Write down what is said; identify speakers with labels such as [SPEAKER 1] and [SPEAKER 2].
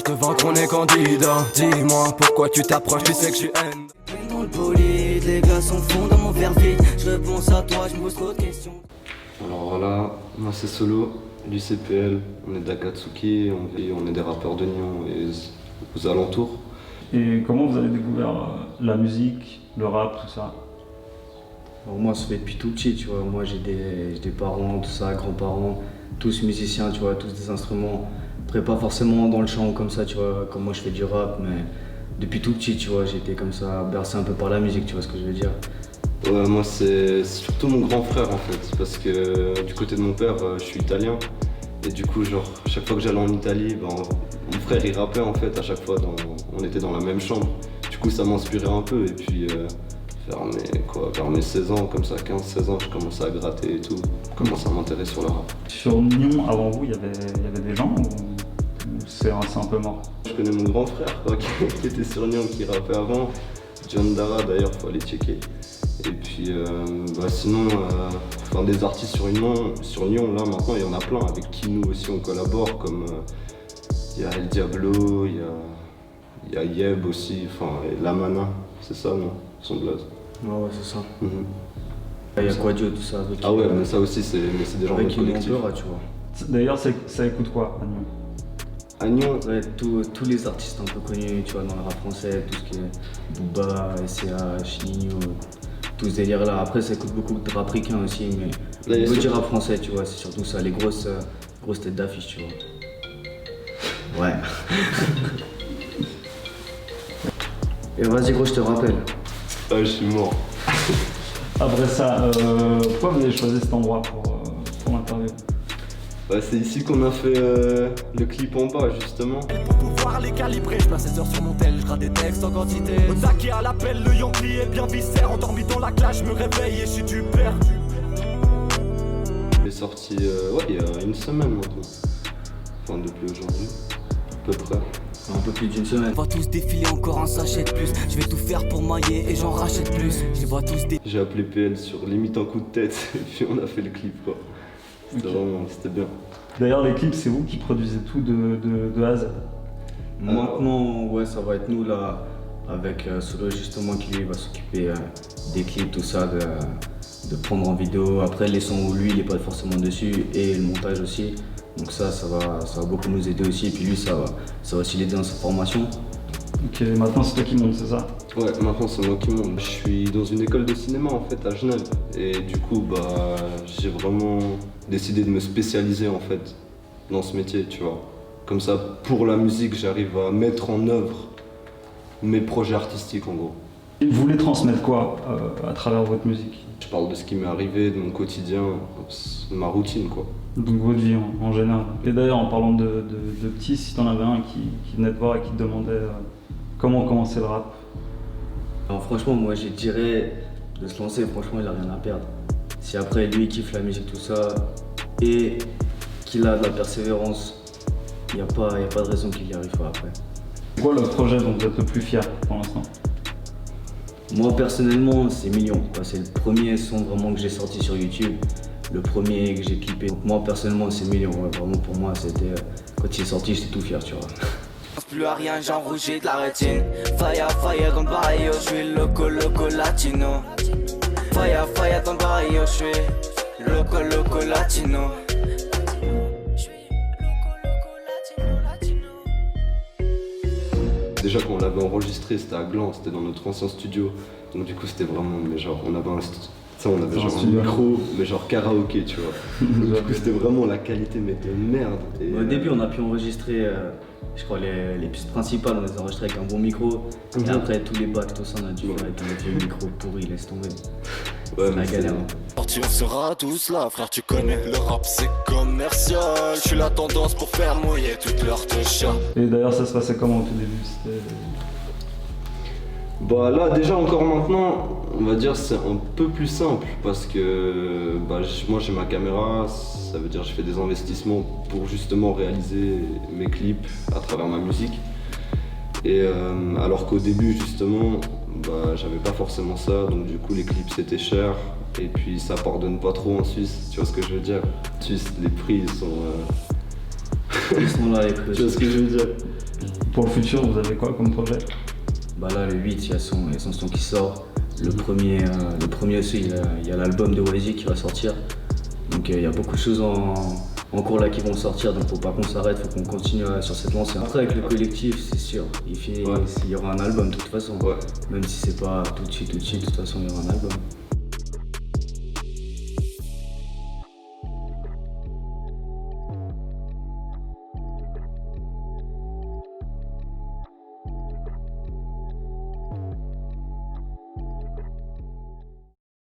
[SPEAKER 1] cherche devant qu'on est candidat. Dis-moi pourquoi tu t'approches, tu sais que je suis haine. Dans le bolide, les gars sont fonds dans mon verre vide. Je réponds à toi, je me pose trop de questions.
[SPEAKER 2] Alors voilà, moi c'est Solo, du CPL, on est d'Akatsuki, on est des rappeurs de Nyon et aux alentours.
[SPEAKER 3] Et comment vous avez découvert la musique, le rap, tout ça?
[SPEAKER 4] Alors moi, ça fait depuis tout petit, tu vois. Moi, j'ai des parents, tout ça, grands-parents, tous musiciens, tu vois, tous des instruments. Après, pas forcément dans le chant comme ça, tu vois, comme moi je fais du rap, mais depuis tout petit, tu vois, j'ai été comme ça, bercé un peu par la musique, tu vois ce que je veux dire.
[SPEAKER 2] Ouais, moi c'est surtout mon grand frère en fait, parce que du côté de mon père, je suis italien. Et du coup, genre, chaque fois que j'allais en Italie, mon frère il rappait en fait, à chaque fois, on était dans la même chambre. Du coup, ça m'inspirait un peu, et puis vers mes 16 ans, comme ça, 15-16 ans, je commençais à gratter et tout, je commençais à m'intéresser sur le rap.
[SPEAKER 3] Sur Nyon, avant vous, il y avait des gens ou c'est un peu mort?
[SPEAKER 2] Je connais mon grand frère quoi, qui était sur Nyon, qui rappait avant, John Dara d'ailleurs, faut aller checker. Et puis sinon, des artistes sur Nyon, là maintenant il y en a plein, avec qui nous aussi on collabore, comme il y a El Diablo, il y a Yeb aussi, et Lamana, c'est ça non, son blaze.
[SPEAKER 4] Ouais, c'est ça. Il y a Quadio, tout ça.
[SPEAKER 2] Ah ouais, mais ça aussi c'est des gens de notre collectif.
[SPEAKER 4] Tu vois.
[SPEAKER 3] D'ailleurs, ça écoute quoi à Nyon?
[SPEAKER 2] À Nyon,
[SPEAKER 4] ouais, tous les artistes un peu connus, tu vois, dans le rap français, tout ce qui est Booba, SCH, Nino, tout ce délire là. Après, ça écoute beaucoup de rap ricain aussi, mais on peut dire rap français, tu vois, c'est surtout ça, les grosses têtes d'affiche, tu vois. Ouais. Et vas-y gros, je te rappelle.
[SPEAKER 2] ah, je suis mort.
[SPEAKER 3] Après ça, pourquoi vous avez choisi cet endroit pour l'interview?
[SPEAKER 2] C'est ici qu'on a fait le clip en bas justement.
[SPEAKER 1] Pour pouvoir les calibrer, je passe 16 heures sur mon tel, je gratte des textes en quantité. Au taquet à l'appel, le Yankee est bien viscère. Endormi dans la classe, je me réveille et je suis du père.
[SPEAKER 2] Il est sorti il y a une semaine maintenant. Enfin depuis aujourd'hui, à peu près.
[SPEAKER 4] Un peu plus d'une semaine.
[SPEAKER 1] On va tous défiler encore un sachet de plus. Je vais tout faire pour mailler et j'en rachète plus. Je les vois tous
[SPEAKER 2] J'ai appelé PL sur limite un coup de tête et puis on a fait le clip quoi. C'était bien.
[SPEAKER 3] D'ailleurs, les clips, c'est vous qui produisez tout de A à Z?
[SPEAKER 4] Maintenant, ouais, ça va être nous là, avec Solo justement qui lui va s'occuper des clips, tout ça, de prendre en vidéo. Après, les sons où lui il n'est pas forcément dessus et le montage aussi. Donc ça va beaucoup nous aider aussi. Et puis lui, ça va aussi l'aider dans sa formation.
[SPEAKER 3] Ok, maintenant c'est toi qui montes, c'est ça?
[SPEAKER 2] Ouais, maintenant c'est moi qui monte. Je suis dans une école de cinéma en fait à Genève. Et du coup, j'ai vraiment décidé de me spécialiser en fait dans ce métier, tu vois. Comme ça, pour la musique, j'arrive à mettre en œuvre mes projets artistiques en gros.
[SPEAKER 3] Et vous voulez transmettre quoi à travers votre musique?
[SPEAKER 2] Je parle de ce qui m'est arrivé, de mon quotidien, de ma routine quoi.
[SPEAKER 3] Donc votre vie en général. Et d'ailleurs, en parlant de petits, si t'en avais un qui venait te voir et qui te demandait comment commencer le rap?
[SPEAKER 4] Alors franchement, moi je dirais de se lancer, franchement il a rien à perdre. Si après lui il kiffe la musique, tout ça, et qu'il a de la persévérance, il n'y a pas de raison qu'il n'y arrive pas après.
[SPEAKER 3] C'est quoi le projet dont vous êtes le plus fier pour l'instant?
[SPEAKER 4] Moi personnellement, c'est Million. C'est le premier son vraiment que j'ai sorti sur YouTube, le premier que j'ai clippé. Donc moi personnellement, c'est Million. Ouais, vraiment pour moi, c'était quand il est sorti, j'étais tout fier, tu vois.
[SPEAKER 1] plus à rien, j'en rougis de la rétine. Fire dans le barrio, je suis loco latino. Fire dans le barrio, je suis loco latino.
[SPEAKER 2] Déjà quand on l'avait enregistré, c'était à Gland, c'était dans notre ancien studio. Donc du coup c'était vraiment, mais genre on avait un micro, mais genre karaoké, tu vois. Donc, du coup c'était vraiment la qualité mais de merde. Et,
[SPEAKER 4] au début on a pu enregistrer, je crois les pistes principales, on les a enregistrées avec un bon micro. Et après tous les backs, tout ça on a dû faire avec un vieux micro pourri, laisse tomber.
[SPEAKER 2] Ouais,
[SPEAKER 4] c'est la galère.
[SPEAKER 1] Parti, on sera tous là, frère, tu connais, le rap c'est commercial. Je suis la tendance pour faire mouiller toutes leurs t-shirts.
[SPEAKER 3] Et d'ailleurs, ça se passait comment au tout début?
[SPEAKER 2] Là déjà encore maintenant, on va dire c'est un peu plus simple parce que moi j'ai ma caméra, ça veut dire je fais des investissements pour justement réaliser mes clips à travers ma musique. Et alors qu'au début justement, j'avais pas forcément ça, donc du coup les clips c'était cher et puis ça pardonne pas trop en Suisse, tu vois ce que je veux dire? En Suisse les prix ils sont...
[SPEAKER 4] Ils sont là les prix.
[SPEAKER 2] Tu vois ce que je veux dire?
[SPEAKER 3] Pour le futur, vous avez quoi comme projet?
[SPEAKER 4] Bah là, le 8, il y a son son qui sort. Le premier aussi, il y a l'album de YG qui va sortir. Donc il y a beaucoup de choses en cours là qui vont sortir, donc faut pas qu'on s'arrête, faut qu'on continue sur cette lancée. Après avec le collectif, c'est sûr, il y aura un album de toute façon.
[SPEAKER 2] Ouais.
[SPEAKER 4] Même si c'est pas tout de suite, de toute façon il y aura un album.